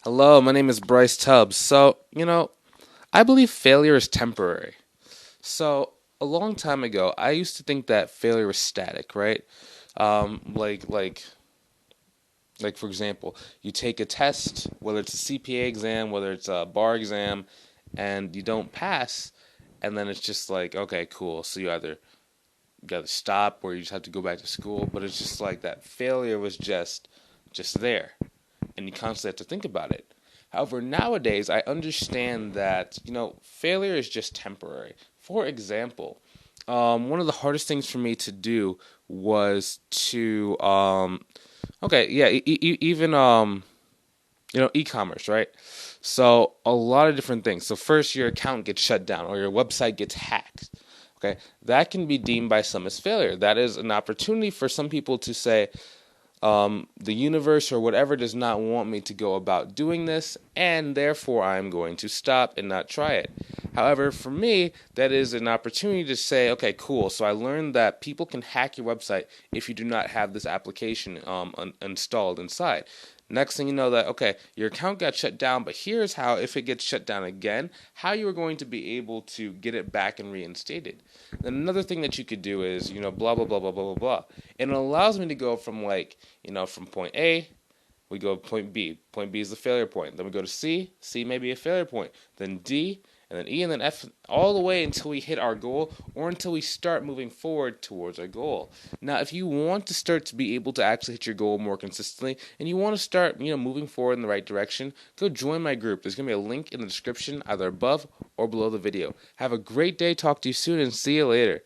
Hello, my name is Bryce Tubbs. I believe failure is temporary. So, a long time ago, I used to think that failure was static, right? Um, like, like, like for example, you take a test, whether it's a CPA exam, whether it's a bar exam, and you don't pass, and then it's just like, okay, cool. So you either stop or you just have to go back to school. But it's just like that failure was just there, and you constantly have to think about it. However, nowadays I understand that failure is just temporary. For example, one of the hardest things for me to do was to okay, yeah, even e-commerce, right? So a lot of different things. So first, your account gets shut down or your website gets hacked. Okay, that can be deemed by some as failure. That is an opportunity for some people to say, the universe or whatever does not want me to go about doing this, and therefore I'm going to stop and not try it. However, for me, that is an opportunity to say, okay, cool. So I learned that people can hack your website if you do not have this application installed inside. Next thing you know that, okay, your account got shut down, but here's how, if it gets shut down again, how you are going to be able to get it back and reinstated. Then another thing that you could do is, blah, blah, blah, blah, blah, blah, blah. And it allows me to go from from point A, we go to point B. Point B is the failure point. Then we go to C. C may be a failure point. Then D, and then E, and then F, all the way until we hit our goal or until we start moving forward towards our goal. Now, if you want to start to be able to actually hit your goal more consistently and you want to start, moving forward in the right direction, go join my group. There's going to be a link in the description either above or below the video. Have a great day. Talk to you soon and see you later.